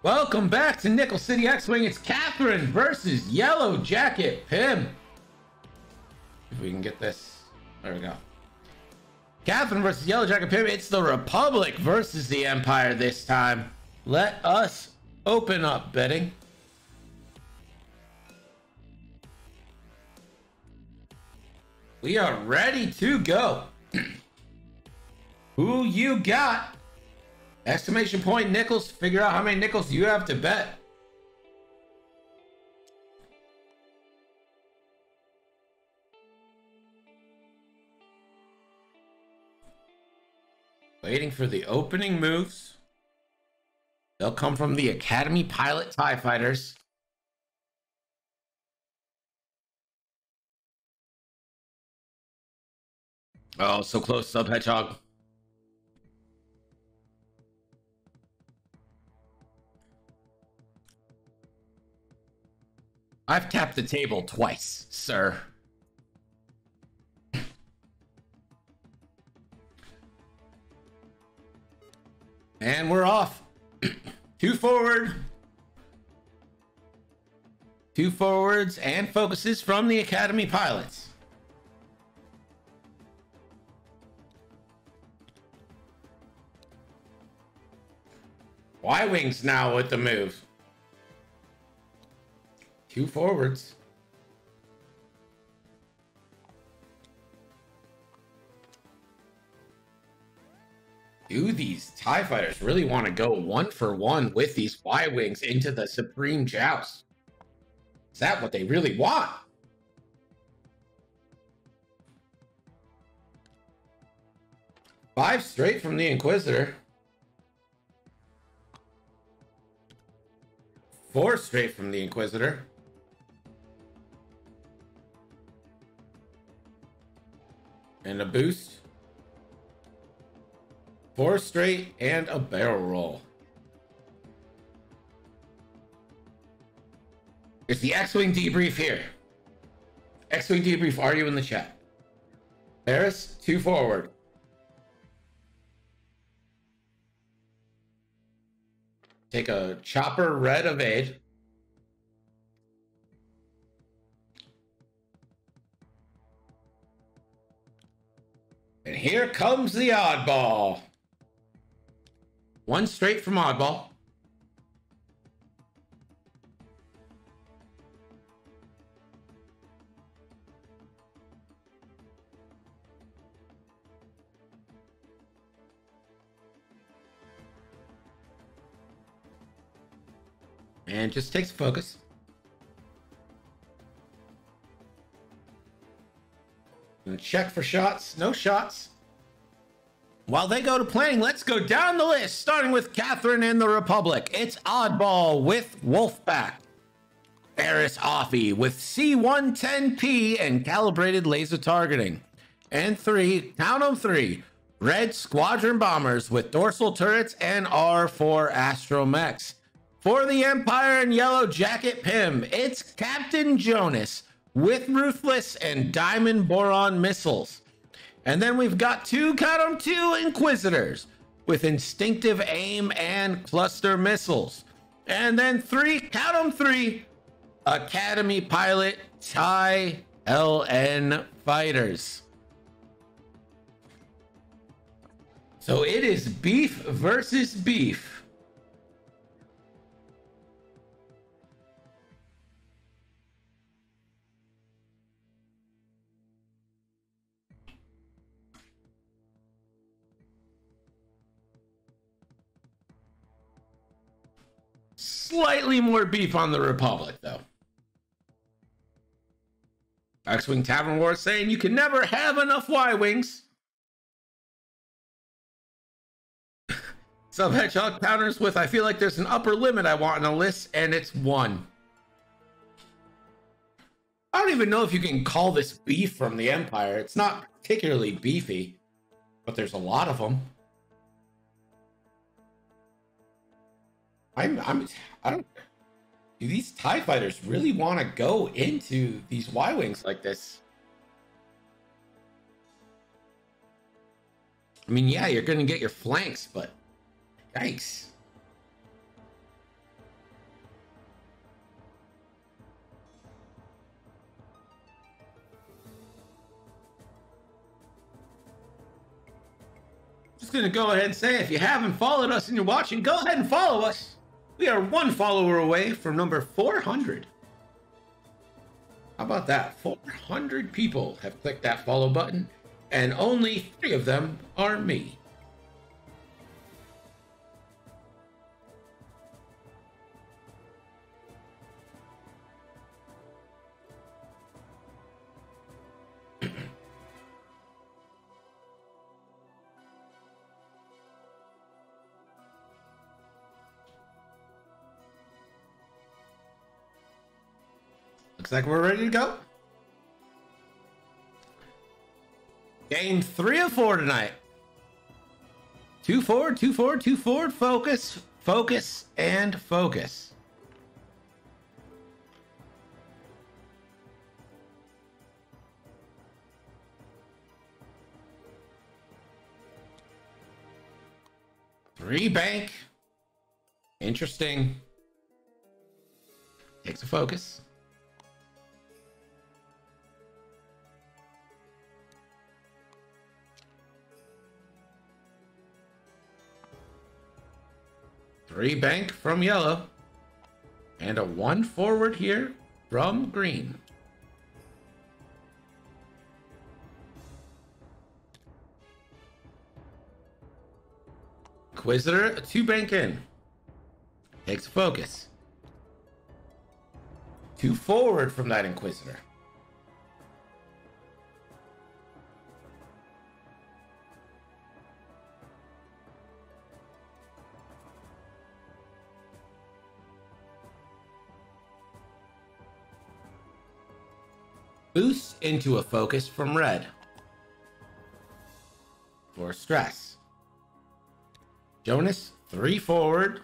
Welcome back to Nickel City X-Wing. It's Catherine versus YellowjacketPym. If we can get this. There we go. Catherine versus YellowjacketPym. It's the Republic versus the Empire this time. Let us open up betting. We are ready to go. Who you got? Exclamation point nickels. Figure out how many nickels you have to bet. Waiting for the opening moves. They'll come from the Academy Pilot TIE Fighters. Oh, so close, Sub Hedgehog. I've tapped the table twice, sir. And we're off. Two forward. Two forwards and focuses from the Academy Pilots. Y-Wings now with the move. Two forwards. Do these TIE Fighters really want to go 1-for-1 with these Y-Wings into the Supreme Joust? Is that what they really want? Five straight from the Inquisitor. Four straight from the Inquisitor. And a boost. Four straight and a barrel roll. It's the X-Wing debrief here. X-Wing debrief, are you in the chat? Paris, two forward. Take a chopper red evade. And here comes the oddball. One straight from oddball. And just takes focus. And check for shots. No shots. While they go to planning, let's go down the list, starting with Catherine and the Republic. It's Oddball with Wolfpack. Ferris Offie with C110P and calibrated laser targeting. And three, count them three, Red Squadron Bombers with dorsal turrets and R4 astromechs. For the Empire and YellowjacketPym, it's Captain Jonas with Ruthless and Diamond Boron missiles. And then we've got two, count them two, Inquisitors with Instinctive Aim and Cluster missiles. And then three, count them three, Academy Pilot TIE LN fighters. So it is beef versus beef. Slightly more beef on the Republic, though. X-Wing Tavern War saying you can never have enough Y-Wings. Sub Hedgehog counters with, I feel like there's an upper limit I want in a list, and it's one. I don't even know if you can call this beef from the Empire. It's not particularly beefy, but there's a lot of them. I don't. Do these TIE Fighters really want to go into these Y-Wings like this? I mean, yeah, you're going to get your flanks, but yikes. Just gonna go ahead and say, if you haven't followed us and you're watching, go ahead and follow us. We are one follower away from number 400. How about that? 400 people have clicked that follow button, and only 3 of them are me. Looks like we're ready to go. Game 3 of 4 tonight. 2 forward, 2 forward, 2 forward. Focus, focus, and focus. Three bank. Interesting. Takes a focus. Three bank from yellow. And a 1 forward here from green. Inquisitor, a 2 bank in. Takes a focus. 2 forward from that Inquisitor. Boost into a focus from red for stress. Jonas, 3 forward.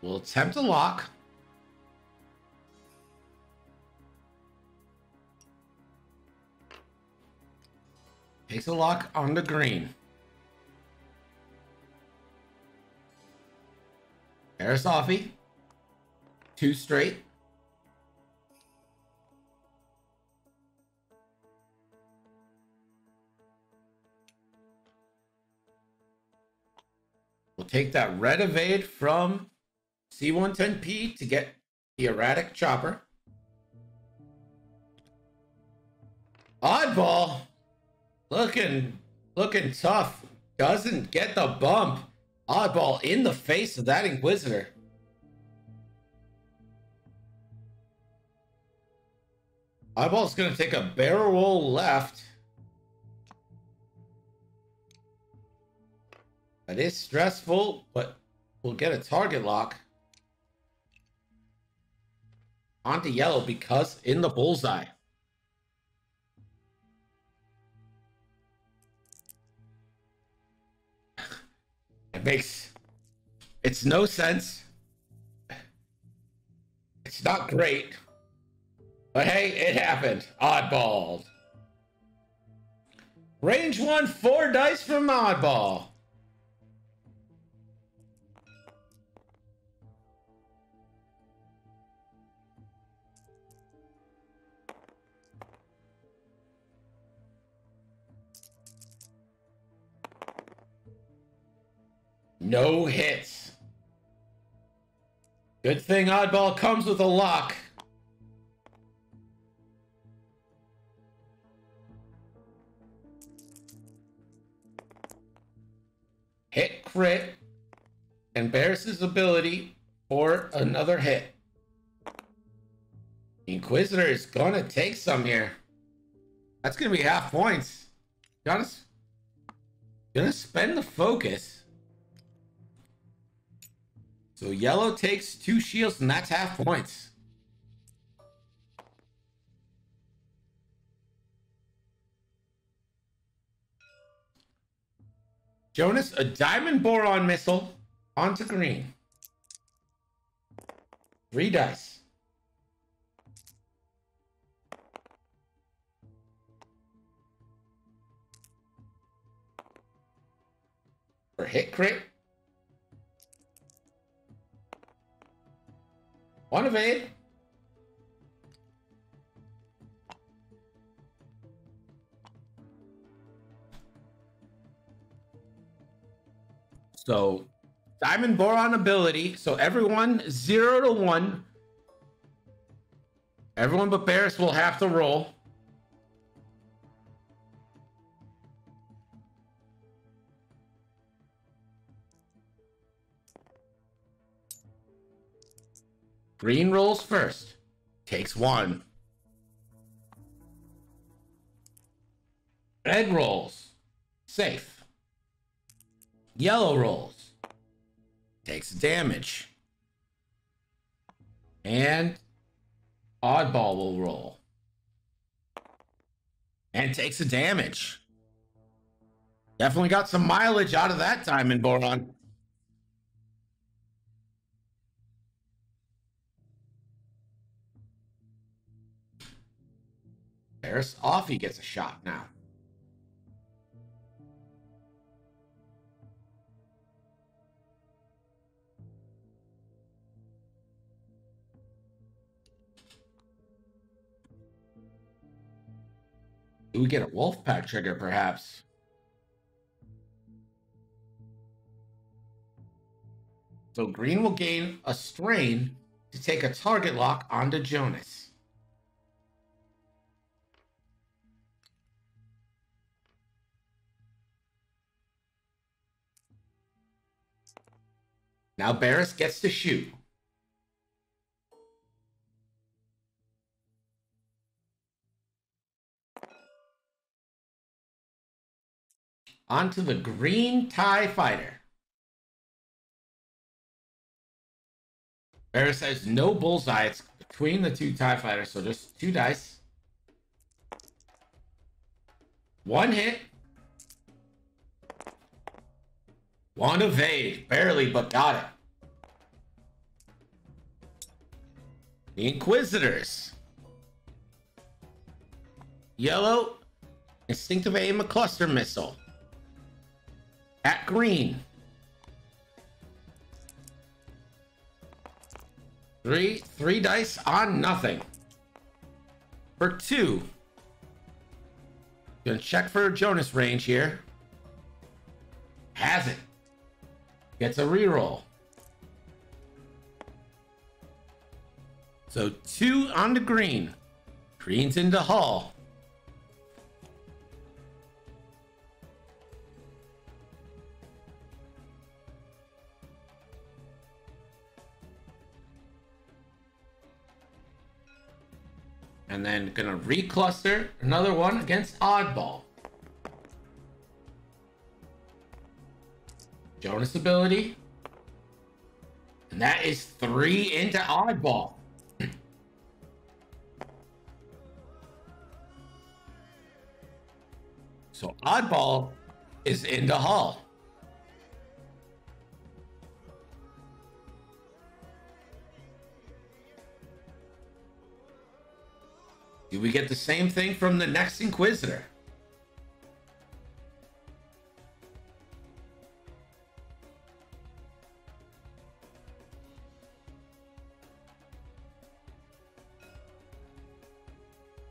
Will attempt a lock. Takes a lock on the green. Arisofi, 2 straight. We'll take that red evade from C110P to get the erratic chopper. Oddball, looking tough. Doesn't get the bump. Oddball in the face of that Inquisitor. Oddball's going to take a barrel roll left. That is stressful, but we'll get a target lock onto yellow because in the bullseye. It's no sense. It's not great. But hey, it happened. Oddball. Range 1, 4 dice from Oddball. No hits. Good thing Oddball comes with a lock. Hit crit and bears his ability for another hit. Inquisitor is gonna take some here. That's gonna be half points. Gonna spend the focus. So yellow takes 2 shields, and that's half points. Jonas, a diamond boron missile onto green. 3 dice. For hit crit. 1 evade. So diamond boron ability. So everyone 0 to 1. Everyone but Barris will have to roll. Green rolls first. Takes 1. Red rolls. Safe. Yellow rolls. Takes damage. And oddball will roll. And takes a damage. Definitely got some mileage out of that diamond boron. There's off. He gets a shot now. Do we get a wolf pack trigger, perhaps? So green will gain a strain to take a target lock onto Jonas. Now Barris gets to shoot. Onto the green TIE fighter. Barris has no bullseye. It's between the two TIE fighters, so just 2 dice. 1 hit. 1 evade. Barely, but got it. The Inquisitors. Yellow. Instinctive aim a cluster missile. At green. 3 dice on nothing. For 2. Gonna check for Jonas range here. Has it. Gets a reroll. So 2 on the green. Green's into hull. And then gonna recluster another one against oddball. Jonas ability. And that is 3 into oddball. So oddball is into hull. Do we get the same thing from the next Inquisitor?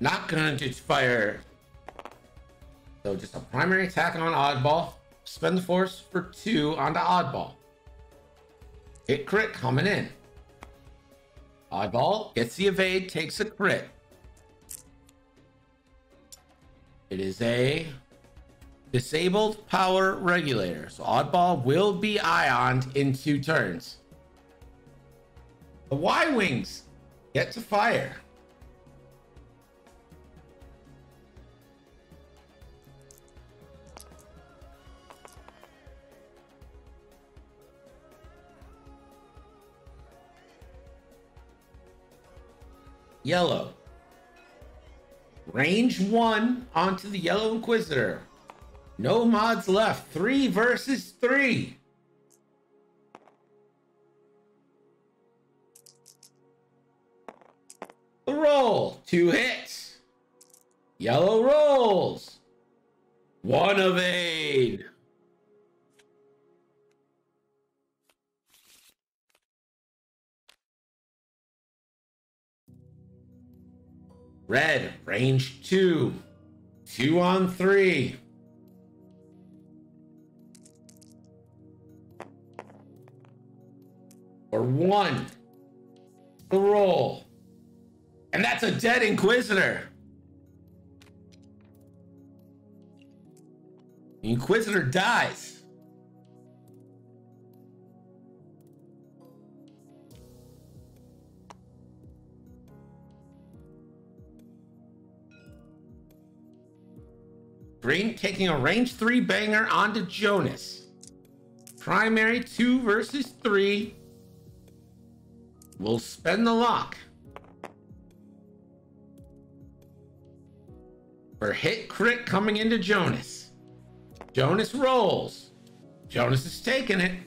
Not gonna just fire. So just a primary attack on oddball. Spend the force for 2 onto oddball. Hit crit coming in. Oddball gets the evade, takes a crit. It is a disabled power regulator. So oddball will be ioned in 2 turns. The Y-Wings get to fire. Yellow. Range 1 onto the Yellow Inquisitor. No mods left. 3 versus 3. The roll. 2 hits. Yellow rolls. 1 evade. Red, range 2. 2 on 3. For 1. The roll. And that's a dead Inquisitor. The Inquisitor dies. Green taking a range 3 banger onto Jonas. Primary 2 versus 3. We'll spend the lock. For hit crit coming into Jonas. Jonas rolls. Jonas is taking it.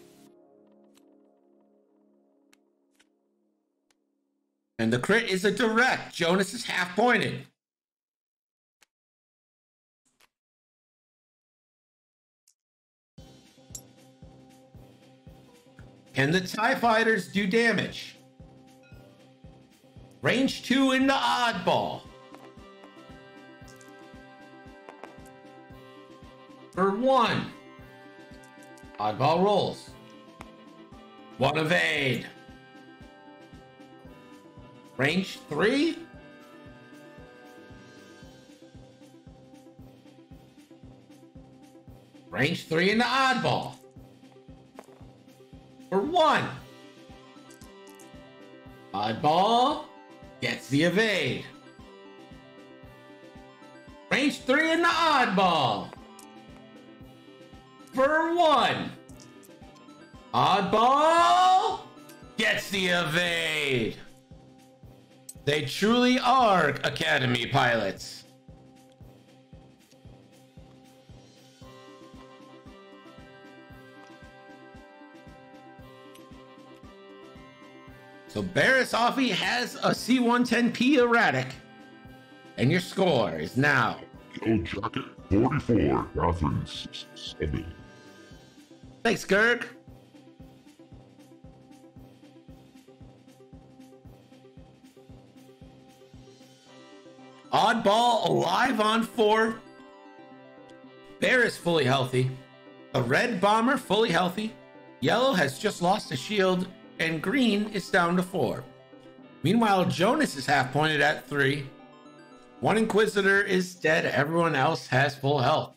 And the crit is a direct. Jonas is half pointed. Can the TIE Fighters do damage? Range 2 into Oddball. For 1. Oddball rolls. 1 evade. Range 3. Range 3 into Oddball. For 1. Oddball gets the evade. Range 3 into Oddball. For 1. Oddball gets the evade. They truly are Academy pilots. So Barris Offie has a C-110P erratic. And your score is now Yellow Jacket 44, Catherine 7. Thanks, Gerg. Oddball alive on 4. Barris fully healthy. The red bomber fully healthy. Yellow has just lost a shield. And green is down to 4. Meanwhile, Jonas is half pointed at 3. 1 Inquisitor is dead. Everyone else has full health.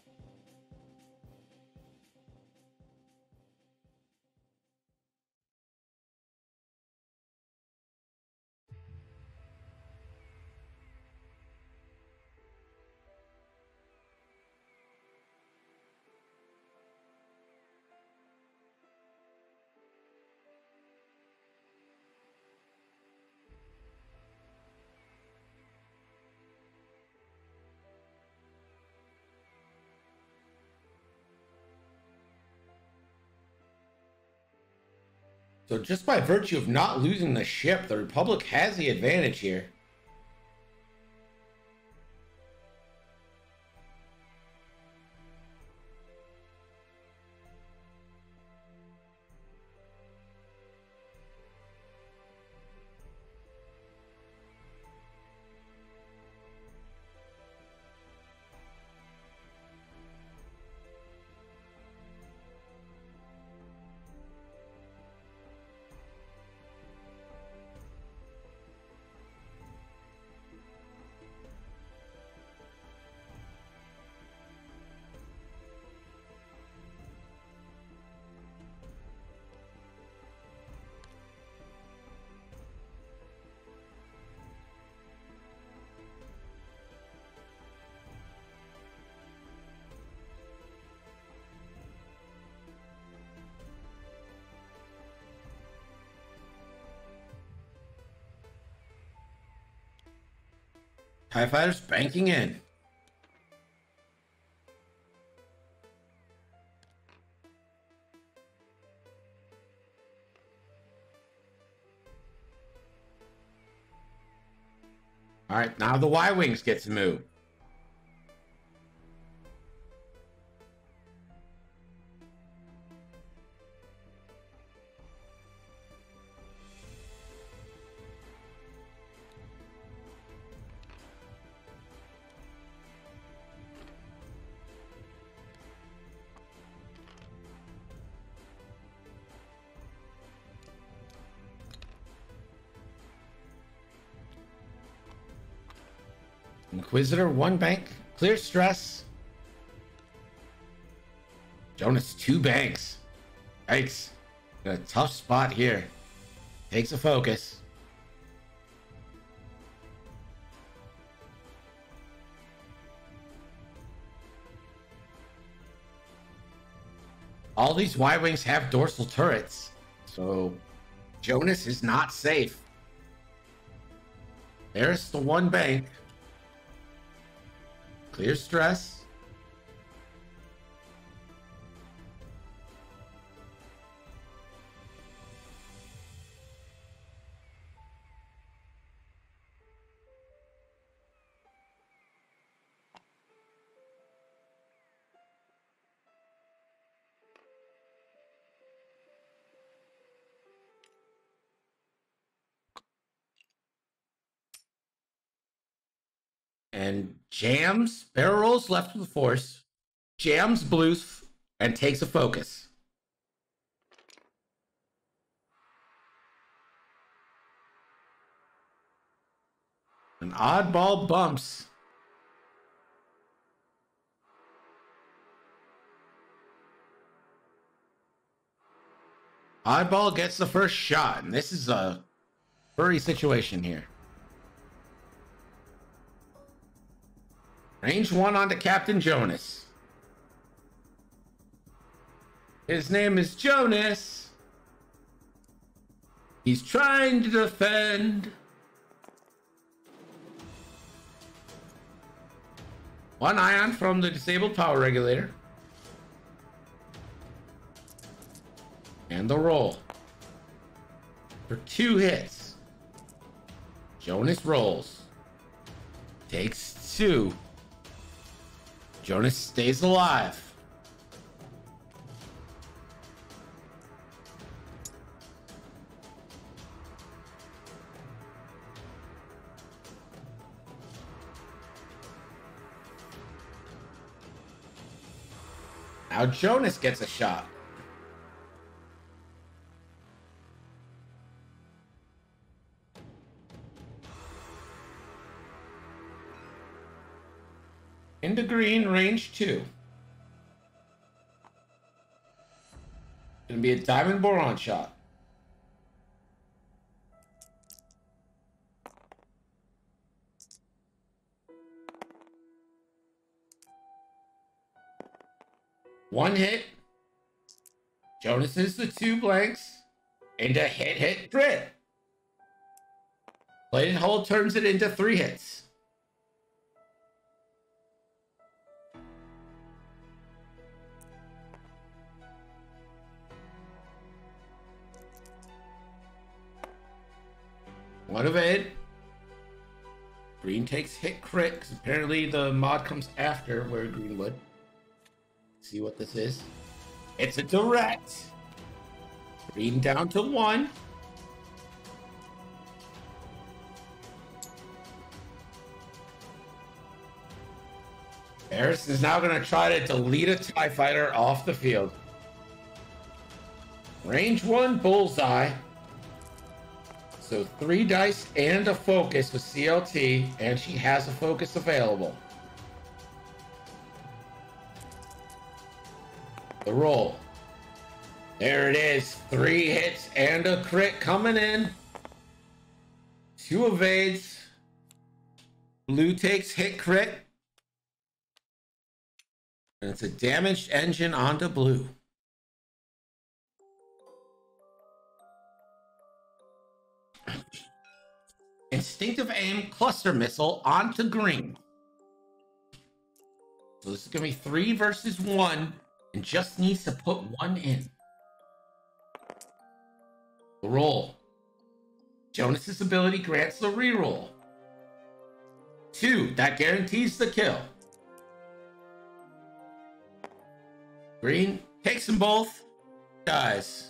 So just by virtue of not losing the ship, the Republic has the advantage here. TIE Fighters banking in. All right, now the Y-Wings get to move. Inquisitor, 1 bank. Clear stress. Jonas, 2 banks. Yikes. Got a tough spot here. Takes a focus. All these Y-Wings have dorsal turrets, so Jonas is not safe. There's the 1 bank. Clear stress. And jams, barrel rolls left with the force, jams blues, and takes a focus. An oddball bumps. Oddball gets the first shot, and this is a furry situation here. Range 1 onto Captain Jonas. His name is Jonas. He's trying to defend. 1 ion from the disabled power regulator. And the roll. For 2 hits. Jonas rolls. Takes 2. Jonas stays alive. Now Jonas gets a shot. Into green, range 2. Gonna be a diamond boron shot. One hit. Jonas is the 2 blanks. Into hit, crit. Plated hold turns it into 3 hits. One evade. Green takes hit crit, because apparently the mod comes after where green would. See what this is. It's a direct. Green down to 1. Harris is now going to try to delete a TIE fighter off the field. Range 1 bullseye. So 3 dice and a focus with CLT, and she has a focus available. The roll. There it is. 3 hits and a crit coming in. 2 evades. Blue takes hit crit. And it's a damaged engine onto blue. Instinctive aim cluster missile onto green. So this is going to be 3 versus 1 and just needs to put 1 in. The roll. Jonas's ability grants the reroll. 2, that guarantees the kill. Green takes them both, dies.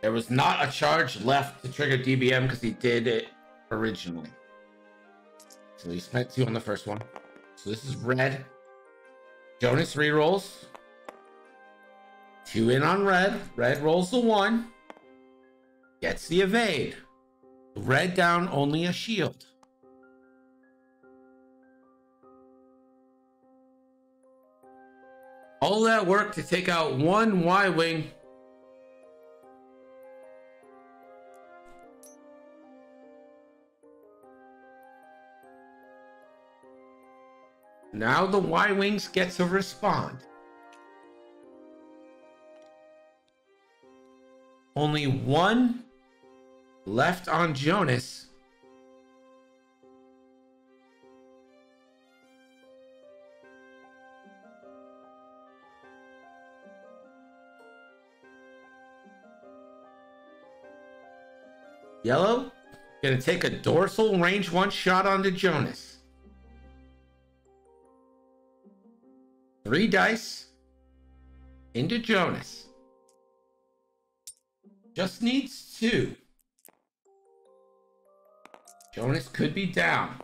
There was not a charge left to trigger DBM because he did it originally. So he spent 2 on the first one. So this is red. Jonas rerolls. 2 in on red. Red rolls the 1. Gets the evade. Red down only a shield. All that work to take out 1 Y-Wing. Now the Y-Wings get to respond. Only 1 left on Jonas. Yellow gonna take a dorsal range 1 shot onto Jonas. 3 dice into Jonas. Just needs 2. Jonas could be down.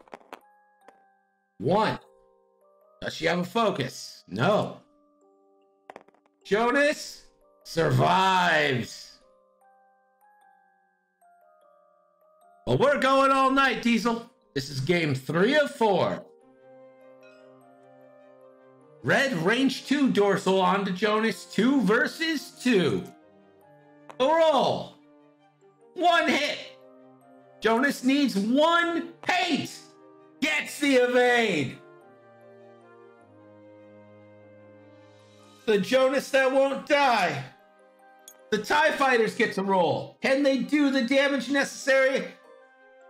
1. Does she have a focus? No. Jonas survives. Well, we're going all night, Diesel. This is game 3 of 4. Red range 2 dorsal onto Jonas. 2 versus 2. The roll. 1 hit. Jonas needs 1 hate. Gets the evade. The Jonas that won't die. The TIE fighters get to roll. Can they do the damage necessary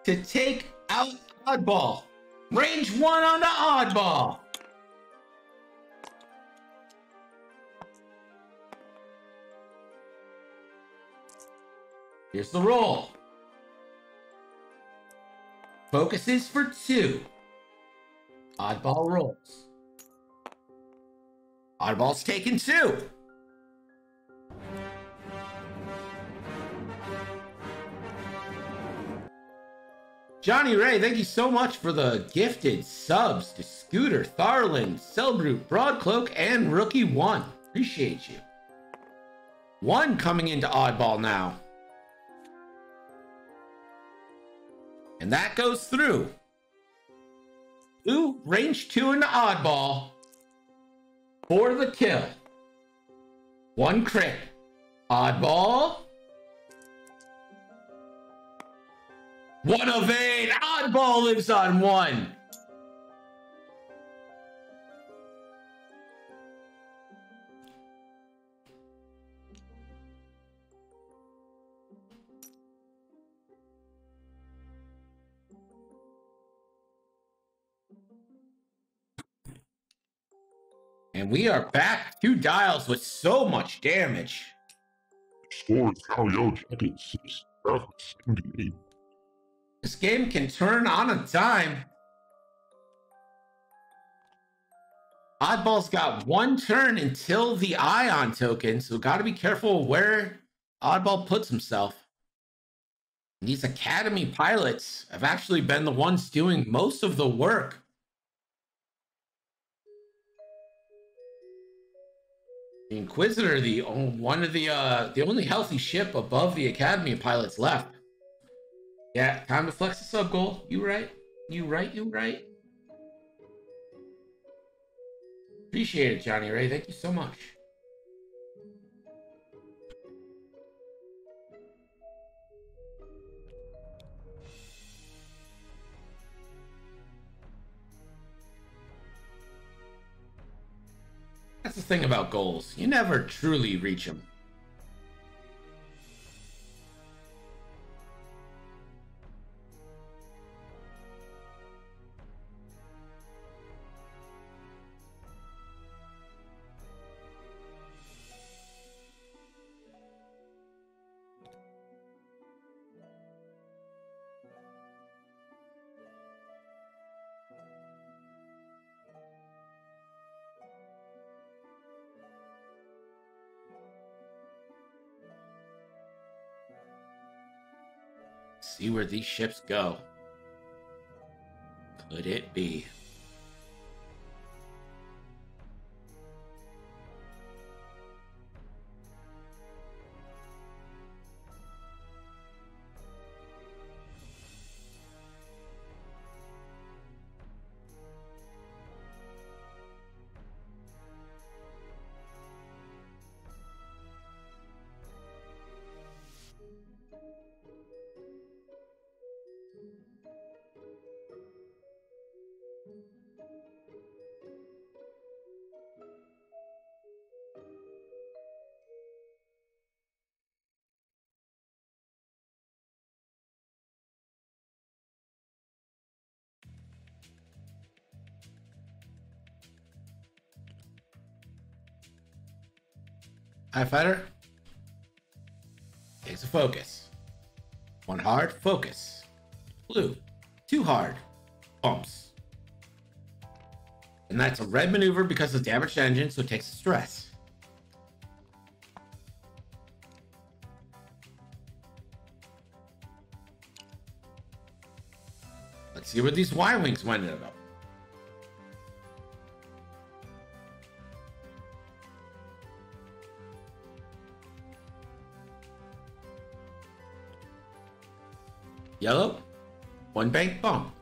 to take out Oddball? Range 1 on the Oddball. Here's the roll. Focuses for 2. Oddball rolls. Oddball's taken 2. Johnny Ray, thank you so much for the gifted subs to Scooter, Tharland, Cellbrute, Broadcloak, and Rookie 1. Appreciate you. 1 coming into Oddball now. And that goes through. 2, range 2 into Oddball for the kill. 1 crit. Oddball. 1 evade. Oddball lives on 1. And we are back 2 dials with so much damage. Score is now YellowJacket 678. This game can turn on a dime. Oddball's got 1 turn until the Ion token, so got to be careful where Oddball puts himself. These Academy pilots have actually been the ones doing most of the work. The Inquisitor, the only healthy ship above the Academy pilots left. Yeah, time to flex the sub goal. You right. You right. Appreciate it, Johnny Ray. Thank you so much. That's the thing about goals. You never truly reach them. See where these ships go. Could it be? High fighter takes a focus. One hard, focus. Blue, two hard, bumps. And that's a red maneuver because of damaged engine, so it takes a stress. Let's see where these Y-wings went up. Yellow, one bank bump.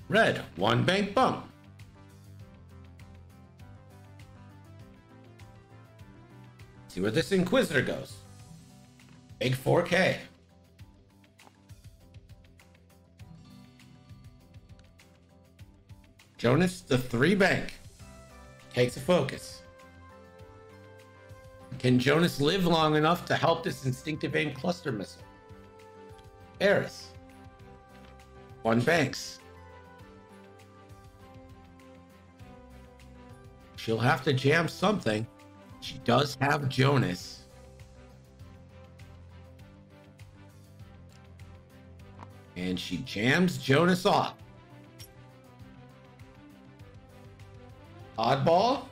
Red, one bank bump. See where this Inquisitor goes. Big 4K. Jonas, the 3 bank. Takes a focus. Can Jonas live long enough to help this instinctive aim cluster missile? Eris. 1 banks. She'll have to jam something. She does have Jonas. And she jams Jonas off. Oddball.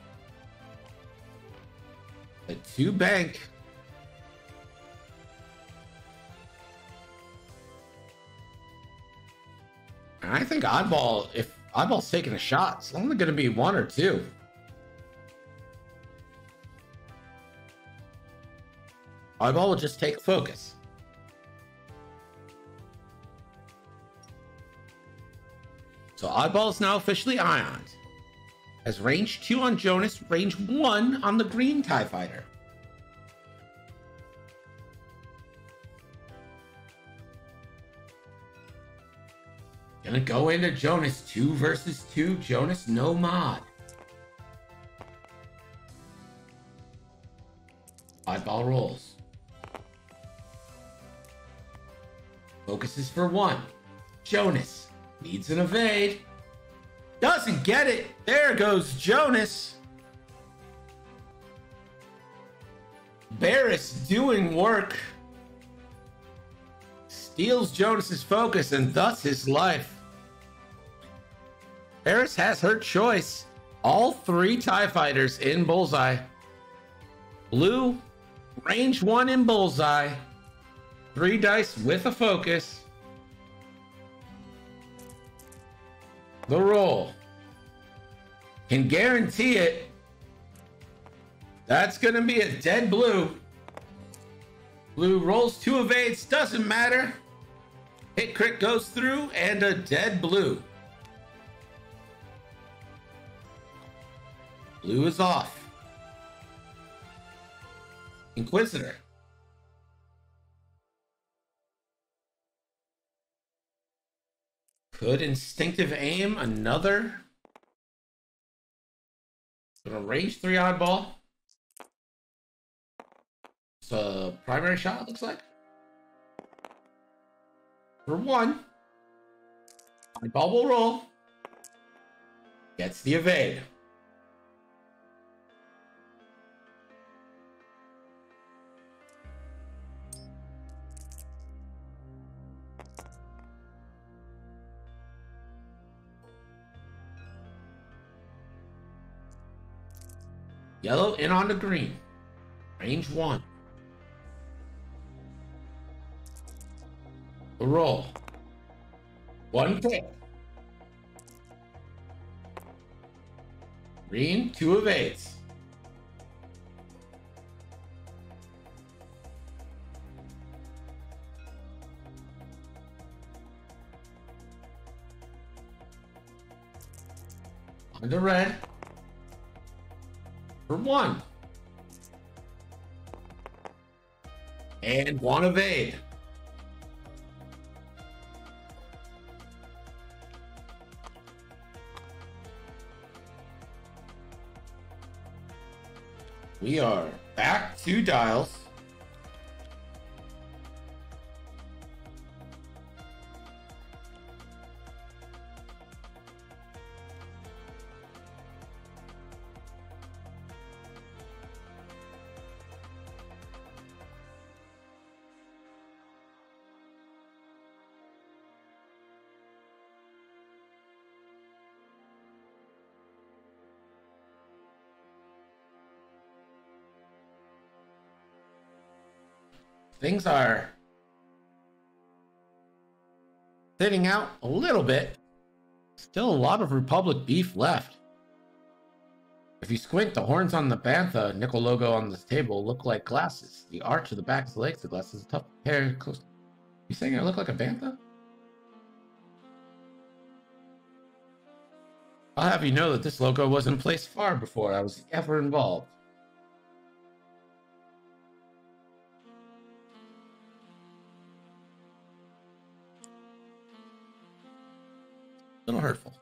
A 2 bank. I think Oddball, if Oddball's taking a shot, it's only going to be 1 or 2. Oddball will just take focus. So Oddball is now officially ioned. Has range 2 on Jonas, range 1 on the green TIE fighter. Gonna go into Jonas, 2 versus 2. Jonas, no mod. Oddball rolls. Focuses for 1. Jonas needs an evade. Doesn't get it. There goes Jonas. Barris doing work. Steals Jonas's focus and thus his life. Barris has her choice. All 3 TIE fighters in bullseye. Blue, range 1 in bullseye. 3 dice with a focus. The roll. Can guarantee it. That's going to be a dead blue. Blue rolls 2 evades. Doesn't matter. Hit crit goes through and a dead blue. Blue is off. Inquisitor. Could instinctive aim another? Gonna range 3 oddball. It's a primary shot, it looks like. For 1. Oddball will roll. Gets the evade. Yellow in on the green. Range 1. The roll. One pick. Green, 2 evades. On to red. For 1. And 1 evade. We are back to dials. Things are thinning out a little bit. Still a lot of Republic beef left. If you squint, the horns on the bantha nickel logo on this table look like glasses. The arch of the back of the legs of the glasses is a tough pair close. You saying I look like a bantha? I'll have you know that this logo was in place far before I was ever involved. A little hurtful.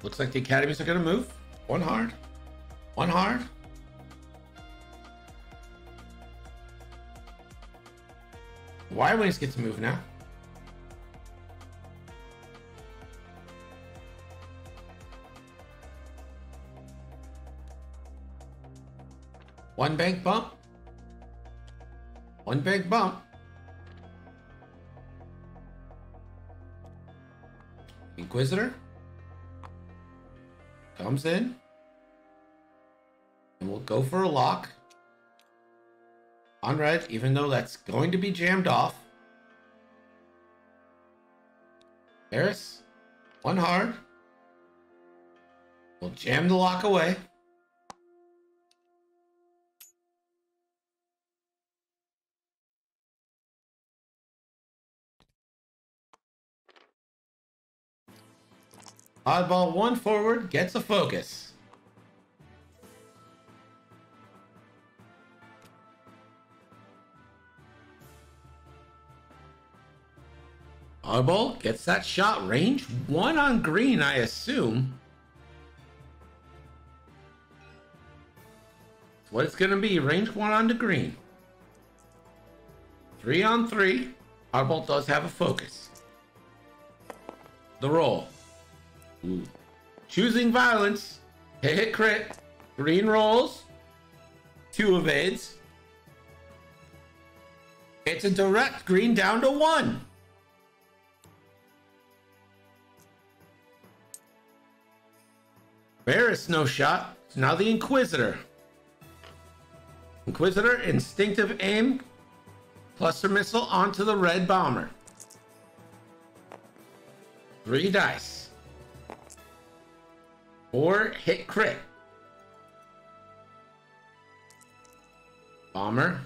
Looks like the academies are going to move. 1 hard. 1 hard. Y-Wings get to move now. One bank bump. 1 bank bump. Inquisitor comes in. And we'll go for a lock. On red, even though that's going to be jammed off. Harris, 1 hard. We'll jam the lock away. Oddball 1 forward gets a focus. Oddball gets that shot. Range 1 on green, I assume. That's what it's going to be. Range 1 on the green. 3 on 3. Oddball does have a focus. The roll. Ooh. Choosing violence. Hit crit. Green rolls. 2 evades. It's a direct green down to 1. Barris no shot. Now the Inquisitor. Inquisitor instinctive aim. Cluster missile onto the red bomber. 3 dice. 4 hit crit. Bomber.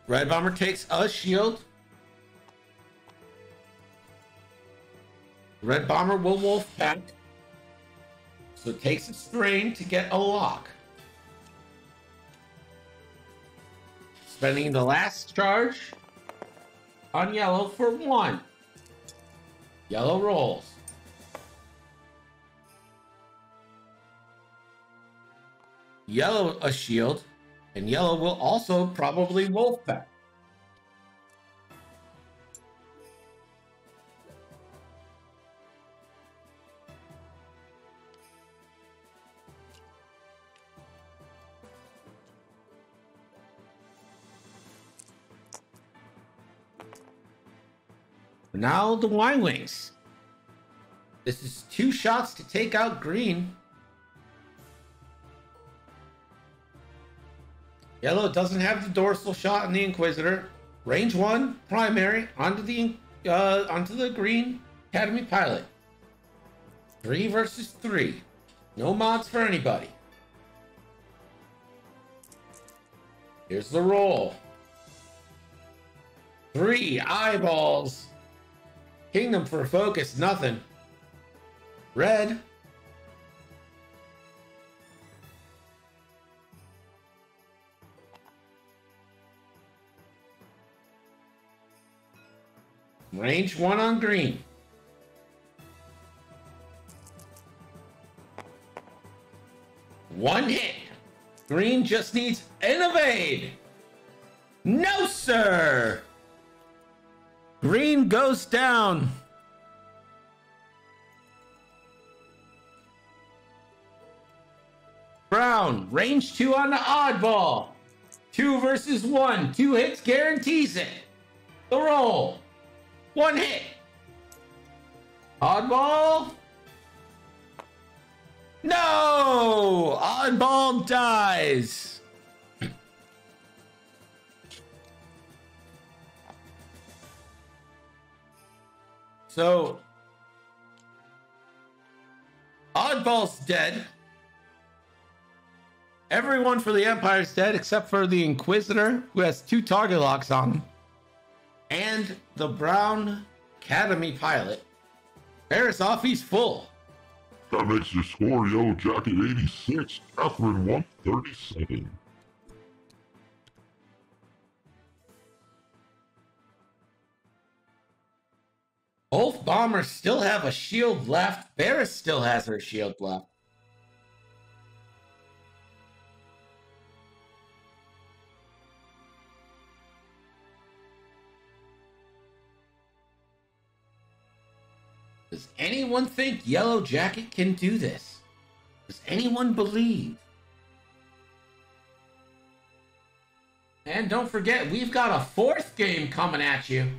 Red bomber takes a shield. Red bomber will wolf pack. So it takes a strain to get a lock. Spending the last charge on yellow for 1. Yellow rolls. Yellow a shield, and yellow will also probably wolf pack. Now the Y Wings. This is 2 shots to take out green. Yellow doesn't have the dorsal shot on the Inquisitor. Range 1, primary, onto the green Academy pilot. 3 versus 3. No mods for anybody. Here's the roll. 3 eyeballs. Kingdom for focus, nothing. Red. Range 1 on green. One hit. Green just needs an evade. No, sir. Green goes down. Brown, range 2 on the oddball. 2 versus 1. 2 hits guarantees it. The roll. 1 hit. Oddball. No! Oddball dies. So, Oddball's dead. Everyone for the Empire's dead except for the Inquisitor, who has 2 target locks on him. And the Brown Academy pilot. Paris off, he's full. That makes your score Yellow Jacket 86, Catherine 137. Both bombers still have a shield left. Paris still has her shield left. Does anyone think Yellow Jacket can do this? Does anyone believe? And don't forget, we've got a 4th game coming at you.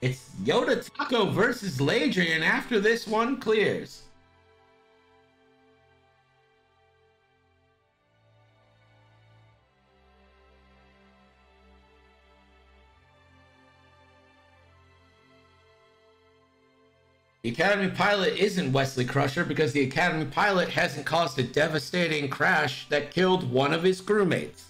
It's Yoda Taco versus Ladrian after this one clears. The Academy pilot isn't Wesley Crusher because the Academy pilot hasn't caused a devastating crash that killed one of his crewmates.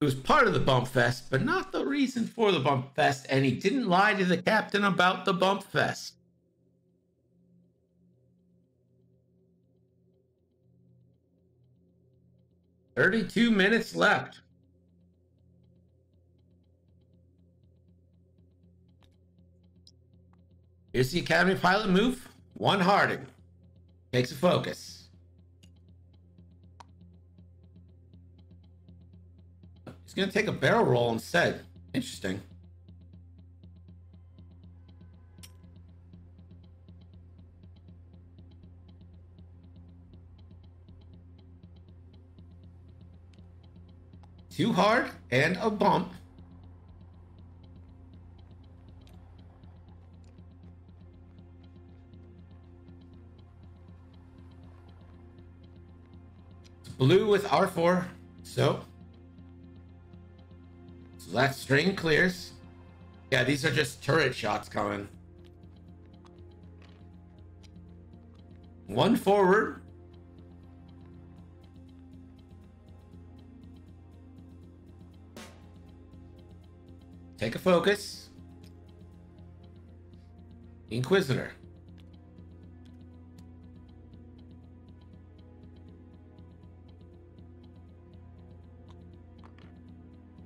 He was part of the Bump Fest, but not the reason for the Bump Fest, and he didn't lie to the captain about the Bump Fest. "32 minutes left. Here's the Academy pilot move. 1 Harding. Takes a focus. He's going to take a barrel roll instead. Interesting. Too hard and a bump. It's blue with R4. So that string clears. Yeah, these are just turret shots coming. 1 forward. Take a focus. Inquisitor.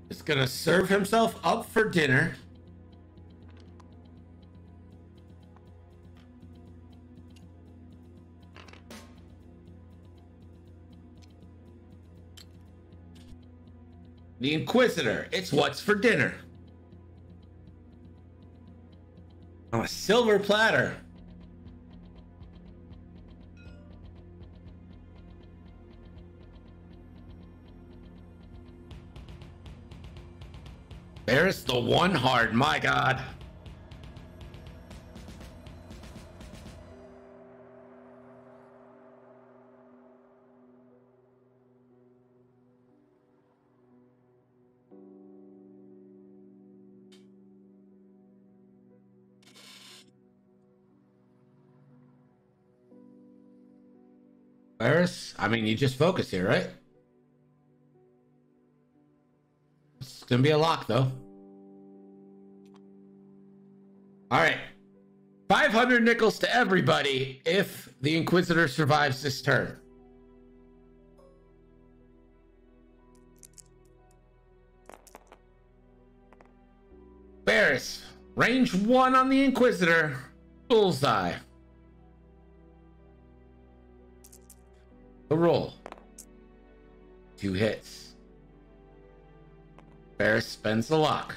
Is gonna serve himself up for dinner. the Inquisitor. It's what's for dinner. On a silver platter. There's the one heart, my God. Varys, I mean, you just focus here, right? It's gonna be a lock, though. All right. 500 nickels to everybody if the Inquisitor survives this turn. Varys, range 1 on the Inquisitor. Bullseye. The roll. 2 hits. Varys spends the lock.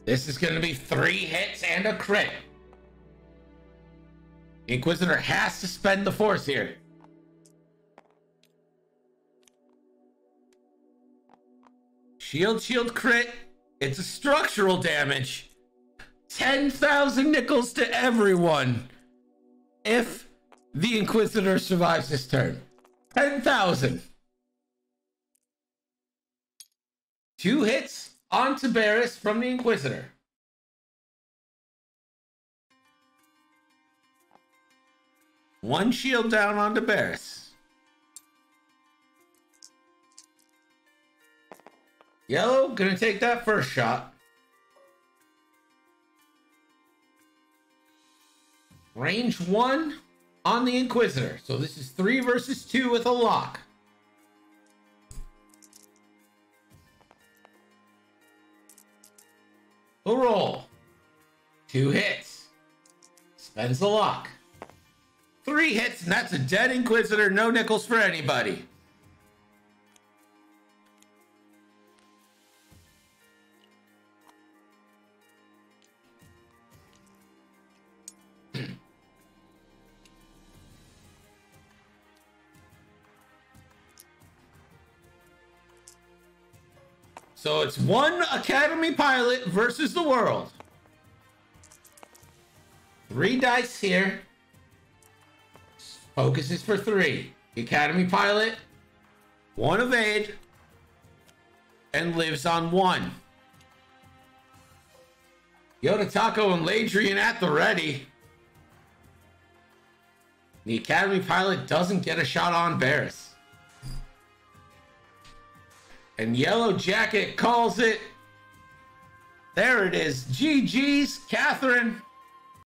This is going to be 3 hits and a crit. The Inquisitor has to spend the force here. Shield, crit. It's a structural damage. 10,000 nickels to everyone if the Inquisitor survives this turn. 10,000. 2 hits onto Varys from the Inquisitor. One shield down onto Varys. Yellow gonna take that first shot. Range 1 on the Inquisitor. So this is 3 versus 2 with a lock. A roll. 2 hits. Spends the lock. 3 hits, and that's a dead Inquisitor. No nickels for anybody. So it's 1 Academy pilot versus the world. 3 dice here. Focus is for 3. The Academy pilot, 1 evade, and lives on 1. Yoda Taco and Ladrian at the ready. The Academy pilot doesn't get a shot on Varys. And Yellow Jacket calls it. There it is. GG's, Catherine.